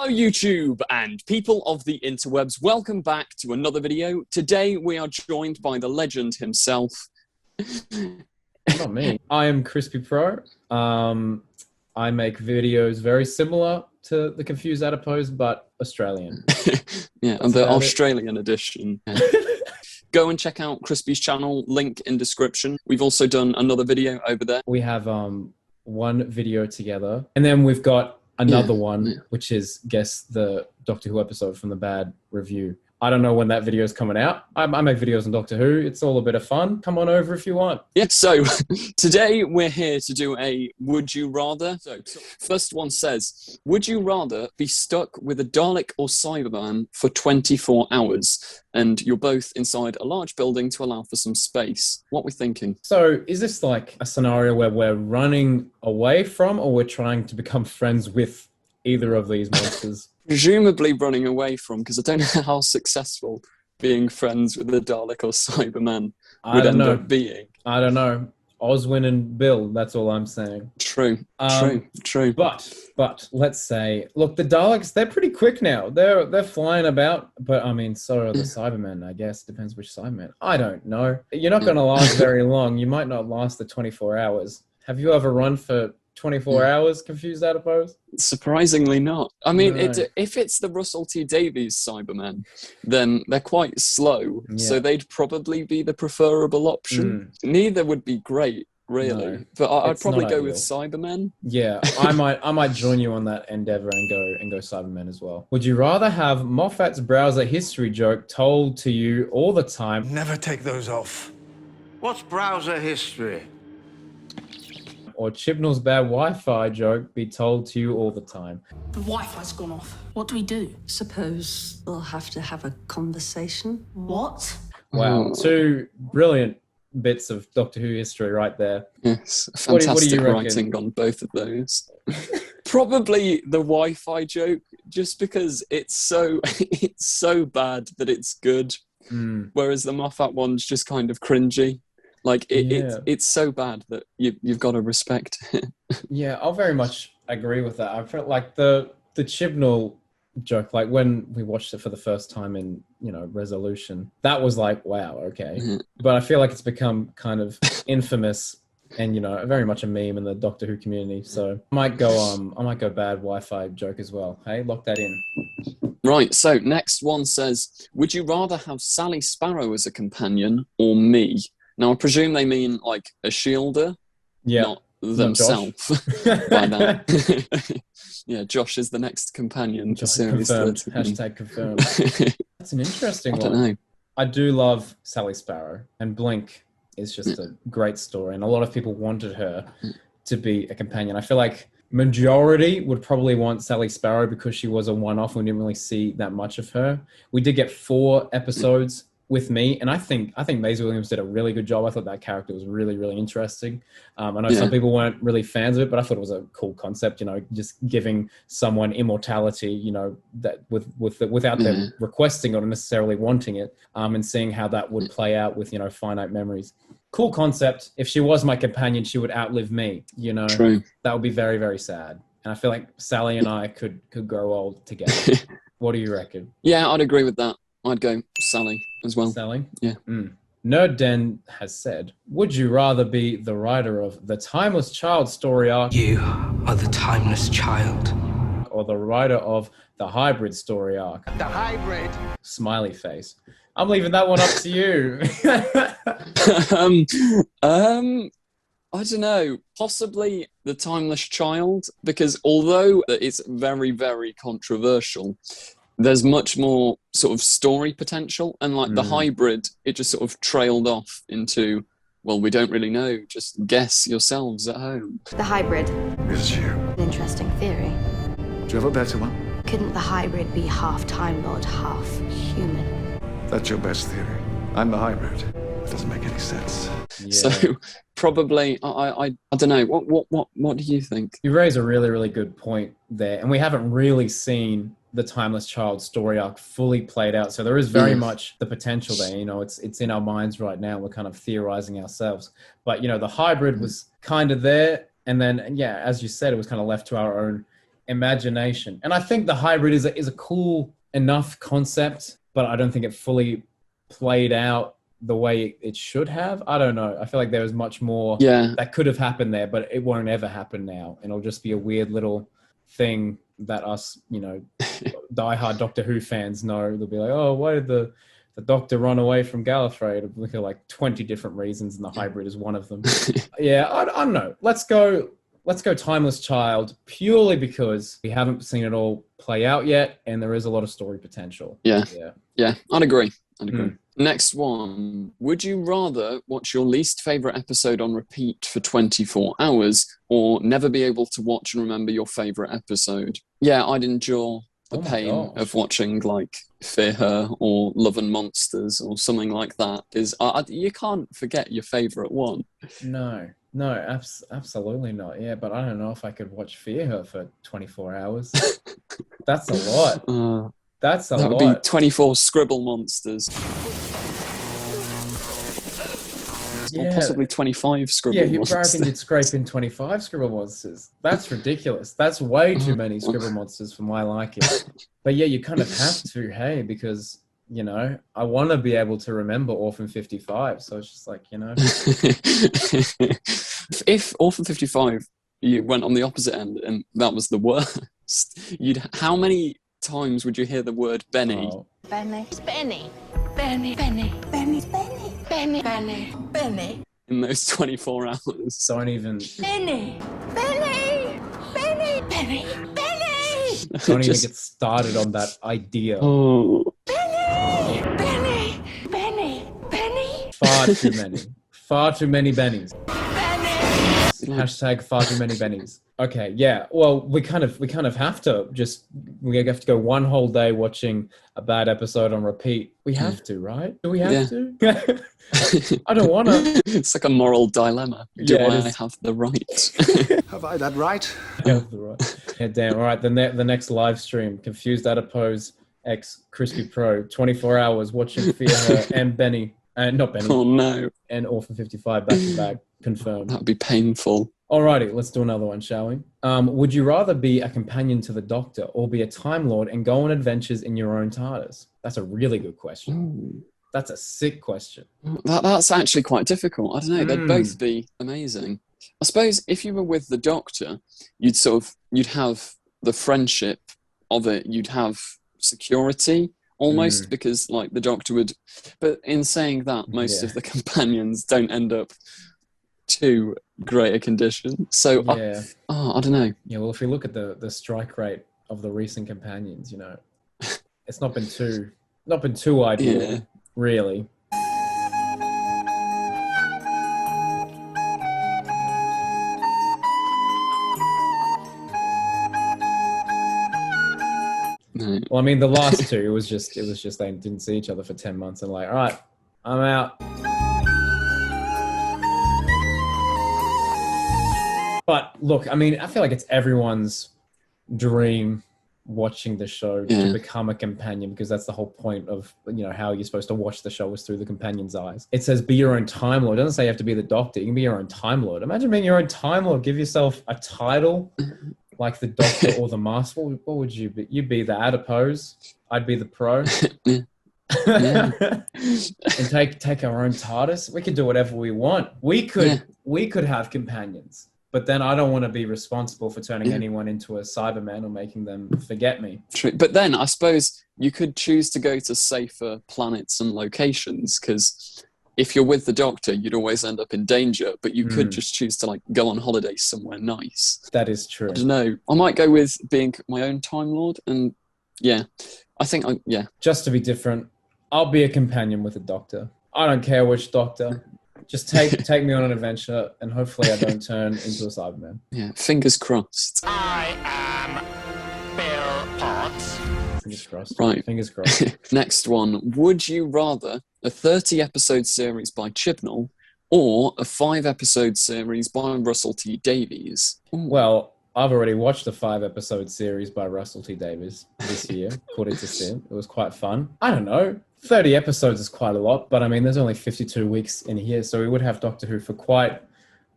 Hello YouTube and people of the interwebs, welcome back to another video. Today we are joined by the legend himself. Not me. I am Crispy Pro. I make videos very similar to the Confused Adipose, but Australian. Yeah, and the Australian edition. Go and check out Crispy's channel, link in description. We've also done another video over there. We have one video together, and then we've got another one, which is guess the Doctor Who episode from the bad review. I don't know when that video is coming out. I make videos on Doctor Who. It's all a bit of fun. Come on over if you want. Yeah, so today we're here to do a Would You Rather. So first one says, would you rather be stuck with a Dalek or Cyberman for 24 hours? And you're both inside a large building to allow for some space. What are we thinking? So is this like a scenario where we're running away from, or we're trying to become friends with either of these monsters? Presumably running away from, because I don't know how successful being friends with the Dalek or Cyberman would end up being. I don't know. Oswin and Bill, that's all I'm saying. True. But let's say, look, the Daleks, they're pretty quick now. They're flying about, but I mean, so are the Cybermen, I guess. Depends which Cybermen. I don't know. You're not going to last very long. You might not last the 24 hours. Have you ever run for 24 hours, Confused Adipose? Surprisingly not. I mean, if it's the Russell T Davies Cybermen, then they're quite slow, so they'd probably be the preferable option. Neither would be great, really, but I'd probably go with Cybermen. Yeah, I might join you on that endeavor and go Cybermen as well. Would you rather have Moffat's browser history joke told to you all the time? Never take those off. What's browser history? Or Chibnall's bad Wi-Fi joke be told to you all the time? The Wi-Fi's gone off. What do we do? Suppose we'll have to have a conversation. What? Wow, two brilliant bits of Doctor Who history right there. Yes, fantastic writing on both of those. Probably the Wi-Fi joke, just because it's so bad that it's good, whereas the Moffat one's just kind of cringy. Like, it's so bad that you've got to respect it. Yeah, I'll very much agree with that. I felt like the Chibnall joke, like when we watched it for the first time in, Resolution, that was like, wow, okay. But I feel like it's become kind of infamous and, very much a meme in the Doctor Who community. So I might go bad Wi-Fi joke as well. Hey, lock that in. Right, so next one says, would you rather have Sally Sparrow as a companion or me? Now, I presume they mean, like, a shielder, not themselves. By that. Yeah, Josh is the next companion for Series 13. Hashtag confirmed. That's an interesting one. I don't know. I do love Sally Sparrow, and Blink is just a great story, and a lot of people wanted her to be a companion. I feel like majority would probably want Sally Sparrow because she was a one-off. We didn't really see that much of her. We did get 4 episodes with me, and I think Maisie Williams did a really good job. I thought that character was really, really interesting. I know some people weren't really fans of it, but I thought it was a cool concept, just giving someone immortality, that without them requesting or necessarily wanting it, and seeing how that would play out with, finite memories. Cool concept. If she was my companion, she would outlive me, True. That would be very, very sad. And I feel like Sally and I could grow old together. What do you reckon? Yeah, I'd agree with that. I'd go Sally as well. Sally? Yeah. Nerd Den has said, would you rather be the writer of the Timeless Child story arc? You are the timeless child. Or the writer of the Hybrid story arc? The hybrid. Smiley face. I'm leaving that one up to you. I don't know. Possibly the Timeless Child, because although it's very, very controversial, there's much more sort of story potential, and like the Hybrid, it just sort of trailed off into, well, we don't really know, just guess yourselves at home. The Hybrid. Is you. Interesting theory. Do you have a better one? Couldn't the Hybrid be half Time Lord, half human? That's your best theory. I'm the hybrid. It doesn't make any sense. Yeah. So probably, I don't know. What do you think? You raise a really, really good point there, and we haven't really seen the Timeless Child story arc fully played out. So there is very much the potential there. It's in our minds right now. We're kind of theorizing ourselves. But, the Hybrid was kind of there. And then, as you said, it was kind of left to our own imagination. And I think the hybrid is a cool enough concept, but I don't think it fully played out the way it should have. I don't know. I feel like there was much more that could have happened there, but it won't ever happen now. And it'll just be a weird little thing that us, diehard Doctor Who fans know. They'll be like, oh, why did the Doctor run away from Gallifrey? It'll look at like 20 different reasons, and the hybrid is one of them. I don't know. Let's go Timeless Child, purely because we haven't seen it all play out yet, and there is a lot of story potential. Yeah, I'd agree. Next one. Would you rather watch your least favourite episode on repeat for 24 hours or never be able to watch and remember your favourite episode? Yeah, I'd endure the pain of watching like Fear Her or Love and Monsters or something like that. You can't forget your favourite one. No, absolutely not. Yeah, but I don't know if I could watch Fear Her for 24 hours. That's a lot. That would be 24 Scribble Monsters. Or possibly 25 Scribble Monsters. Yeah, you reckon you'd scrape in 25 Scribble Monsters. That's ridiculous. That's way too many Scribble Monsters for my liking. But yeah, you kind of have to, hey, because, I want to be able to remember Orphan 55. So it's just like, If Orphan 55, you went on the opposite end and that was the worst, how many times would you hear the word Benny? Benny. Benny. Benny. Benny. Benny. Benny. Benny. Benny. In those 24 hours. Don't even... Benny. Benny. Benny. Benny. Benny. Don't even get started on that idea. Benny. Benny. Benny. Benny. Far too many. Far too many Bennies. Benny. Hashtag far too many Bennies. Okay, yeah. Well, we kind of have to go one whole day watching a bad episode on repeat. We have to, right? Do we have to? I don't want to. It's like a moral dilemma. Do I have the right? Have I that right? I have the right. Yeah, damn. All right, the next live stream, Confused Adipose X Crispy Pro, 24 hours watching Fear Her and Benny. Not Benny. Oh, no. And Orphan 55 back to back. Confirmed. That would be painful. Alrighty, let's do another one, shall we? Would you rather be a companion to the Doctor or be a Time Lord and go on adventures in your own TARDIS? That's a really good question. Ooh. That's a sick question. That's actually quite difficult. I don't know. They'd both be amazing. I suppose if you were with the Doctor, you'd have the friendship of it. You'd have security almost because like the Doctor would. But in saying that, most of the companions don't end up too great a condition. So I don't know. Yeah, well, if we look at the strike rate of the recent companions, it's not been too ideal, really. No. Well, I mean, the last two, it was just they didn't see each other for 10 months and like, all right, I'm out. But look, I mean, I feel like it's everyone's dream watching the show to become a companion, because that's the whole point of, how you're supposed to watch the show is through the companion's eyes. It says be your own Time Lord. It doesn't say you have to be the Doctor. You can be your own Time Lord. Imagine being your own Time Lord. Give yourself a title like the Doctor or the Master. What would you be? You'd be the Adipose. I'd be the Pro. And take our own TARDIS. We could do whatever we want. We could have companions. But then I don't want to be responsible for turning anyone into a Cyberman or making them forget me. True. But then I suppose you could choose to go to safer planets and locations, because if you're with the Doctor, you'd always end up in danger, but you could just choose to go on holiday somewhere nice. That is true. I don't know. I might go with being my own Time Lord, and I think Just to be different, I'll be a companion with the Doctor. I don't care which Doctor. Just take me on an adventure, and hopefully I don't turn into a Cyberman. Yeah, fingers crossed. I am Bill Potts. Fingers crossed. Right. Fingers crossed. Next one. Would you rather a 30-episode series by Chibnall or a 5-episode series by Russell T Davies? Well, I've already watched a 5-episode series by Russell T Davies this year, according to Sim. It was quite fun. I don't know. 30 episodes is quite a lot, but I mean, there's only 52 weeks in here, so we would have Doctor Who for quite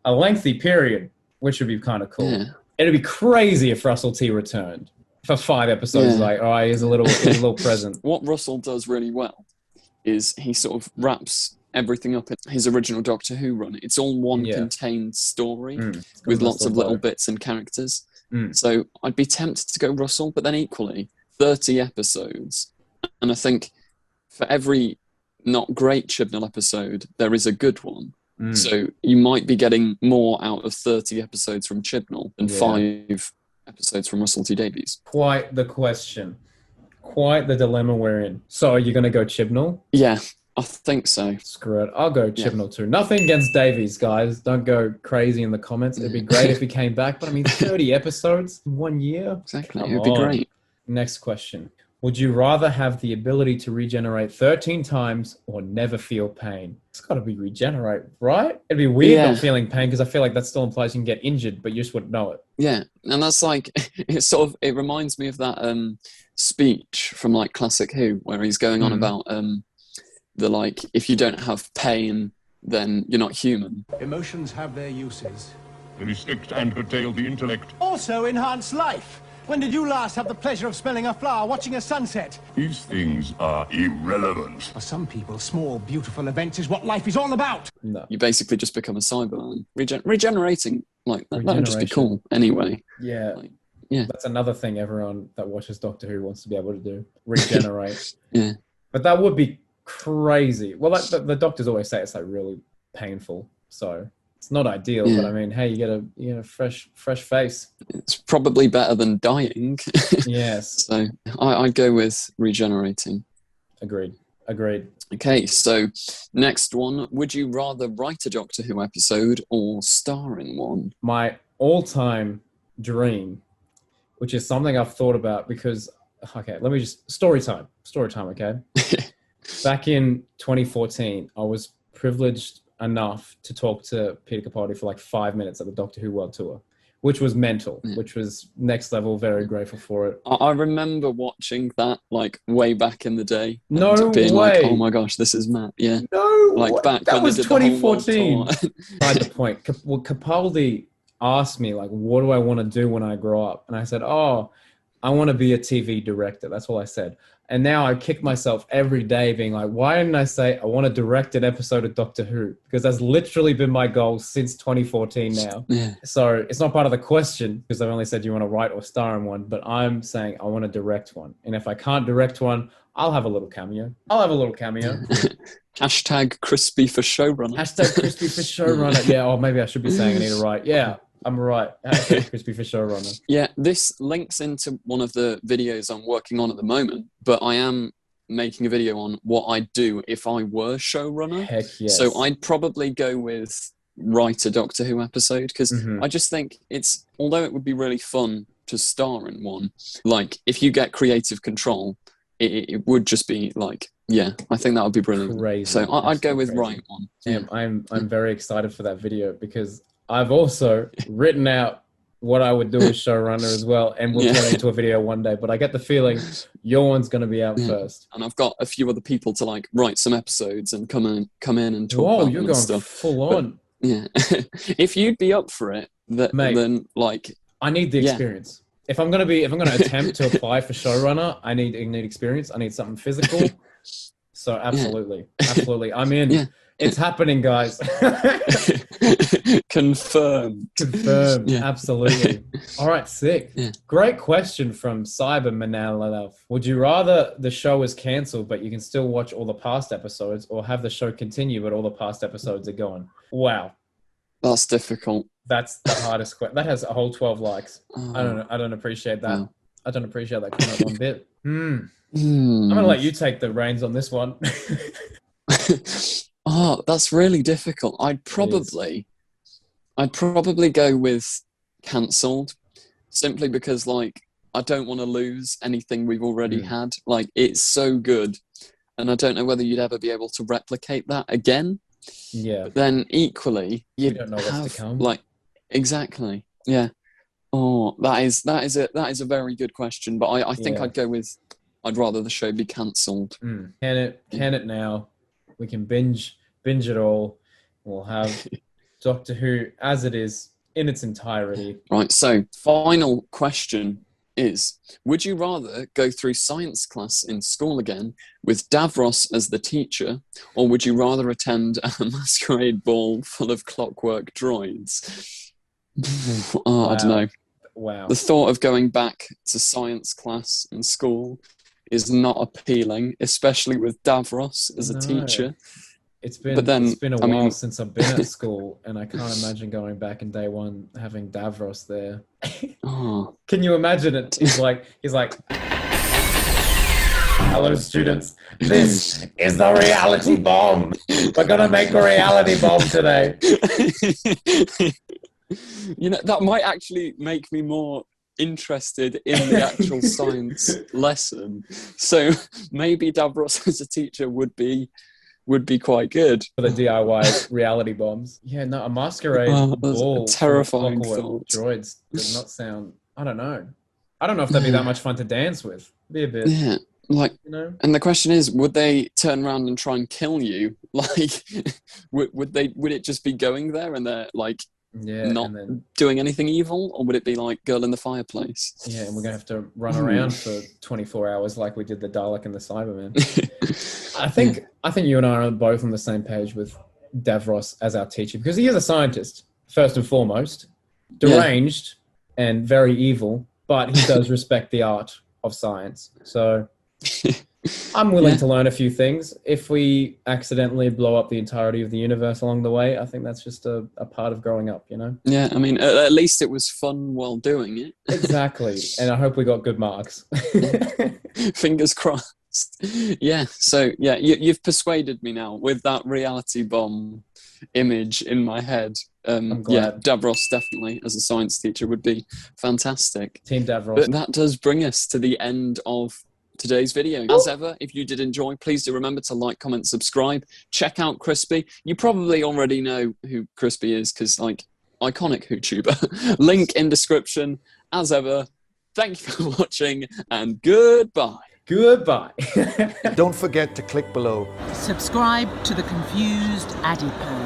a lengthy period, which would be kind of cool. Yeah. It'd be crazy if Russell T returned for 5 episodes. Yeah. Like, all right, he's a little present. What Russell does really well is he sort of wraps everything up in his original Doctor Who run. It's all one contained story with lots of little bits and characters. So I'd be tempted to go Russell, but then equally 30 episodes. And I think for every not great Chibnall episode, there is a good one. So you might be getting more out of 30 episodes from Chibnall than 5 episodes from Russell T Davies. Quite the question. Quite the dilemma we're in. So are you going to go Chibnall? Yeah, I think so. Screw it. I'll go Chibnall too. Nothing against Davies, guys. Don't go crazy in the comments. It'd be great if he came back. But I mean, 30 episodes in 1 year? Exactly. Come It would be on. great. Next question. Would you rather have the ability to regenerate 13 times or never feel pain? It's got to be regenerate, right? It'd be weird not feeling pain because I feel like that still implies you can get injured, but you just wouldn't know it. Yeah, and that's like, it reminds me of that speech from like Classic Who, where he's going on about the like, if you don't have pain, then you're not human. Emotions have their uses. They restrict and curtail the intellect. Also enhance life. When did you last have the pleasure of smelling a flower, watching a sunset? These things are irrelevant. For some people, small, beautiful events is what life is all about. No. You basically just become a Cyberman. Regenerating, like, that would just be Regeneration. cool anyway. Yeah. Like, yeah. That's another thing everyone that watches Doctor Who wants to be able to do. Regenerate. Yeah. But that would be crazy. Well, like the doctors always say it's like really painful. So it's not ideal, but I mean, hey, you get a fresh face. It's probably better than dying. Yes. So I'd go with regenerating. Agreed. Okay, so next one. Would you rather write a Doctor Who episode or star in one? My all-time dream, which is something I've thought about because, okay, let me just, story time, okay? Back in 2014, I was privileged enough to talk to Peter Capaldi for like 5 minutes at the Doctor Who World Tour, which was mental, which was next level. Very grateful for it. I remember watching that like way back in the day. No and being way. like, oh my gosh, this is mad. Yeah. No, Like back that when was they did the whole world 2014. tour. Beside the point. Well, Capaldi asked me like, what do I want to do when I grow up? And I said, oh, I want to be a TV director. That's all I said. And now I kick myself every day being like, why didn't I say I want to direct an episode of Doctor Who? Because that's literally been my goal since 2014 now. Yeah. So it's not part of the question because I've only said you want to write or star in one, but I'm saying I want to direct one. And if I can't direct one, I'll have a little cameo. Hashtag crispy for showrunner. Hashtag crispy for showrunner. Yeah, or maybe I should be saying I need to write. Yeah, I'm right. Hashtag crispy for showrunner. Yeah, this links into one of the videos I'm working on at the moment, but I am making a video on what I'd do if I were showrunner. Heck yes. So I'd probably go with write a Doctor Who episode because I just think it's, although it would be really fun to star in one, like if you get creative control, it would just be like, yeah, I think that would be brilliant. Crazy. So I'd go with Crazy. write one. Damn, I'm very excited for that video because I've also written out what I would do as showrunner as well, and we'll turn it into a video one day. But I get the feeling your one's going to be out first. And I've got a few other people to like write some episodes and come in and talk Whoa, about you're them going and stuff. full on. Yeah, if you'd be up for it, Mate, then like I need the experience. If I'm gonna attempt to apply for showrunner, I need experience. I need something physical. So absolutely, I'm in. Yeah. It's happening, guys. Confirmed. Yeah. Absolutely. All right, sick. Yeah. Great question from CYBERMEN. Would you rather the show is cancelled but you can still watch all the past episodes, or have the show continue but all the past episodes are gone? Wow. That's difficult. That's the hardest question. That has a whole 12 likes. I don't know. I don't appreciate that. Wow. I don't appreciate that comment one bit. I'm going to let you take the reins on this one. Oh, that's really difficult. I'd probably go with cancelled, simply because like I don't want to lose anything we've already had. Like it's so good, and I don't know whether you'd ever be able to replicate that again. Yeah. But then equally, you don't know what's to come. Like exactly, yeah. Oh, that is a very good question. But I think I'd go with I'd rather the show be cancelled. Can it now? We can binge it all. We'll have Doctor Who as it is in its entirety. Right, so final question is, would you rather go through science class in school again with Davros as the teacher, or would you rather attend a masquerade ball full of clockwork droids? Wow. I don't know. Wow. The thought of going back to science class in school is not appealing, especially with Davros as a teacher. It's been a while since I've been at school, and I can't imagine going back in day one having Davros there. Oh. Can you imagine it? He's like, hello students, this is the reality bomb. We're gonna make a reality bomb today. You know, that might actually make me more interested in the actual science lesson. So maybe Davros as a teacher would be quite good for the DIY reality bombs. Yeah, no, a masquerade ball, terrifying thought. Droids does not sound. I don't know if that'd be that much fun to dance with. Be a bit. Yeah, like, you know. And the question is, would they turn around and try and kill you? Like, would it just be going there and they're like, not doing anything evil, or would it be like Girl in the Fireplace? Yeah, and we're gonna have to run around for 24 hours like we did the Dalek and the Cybermen. I think you and I are both on the same page with Davros as our teacher, because he is a scientist first and foremost, deranged and very evil, but he does respect the art of science. So I'm willing to learn a few things. If we accidentally blow up the entirety of the universe along the way, I think that's just a part of growing up, you know? Yeah, I mean, at least it was fun while doing it. Exactly. And I hope we got good marks. Fingers crossed. Yeah, so yeah, you've persuaded me now with that reality bomb image in my head. I'm glad. Yeah, Davros definitely as a science teacher would be fantastic. Team Davros. But that does bring us to the end of today's video. As ever, if you did enjoy, please do remember to like, comment, subscribe. Check out Crispy. You probably already know who Crispy is because, like, iconic YouTuber. Link in description. As ever, thank you for watching and goodbye. Goodbye. Don't forget to click below. Subscribe to the Confused Adipose.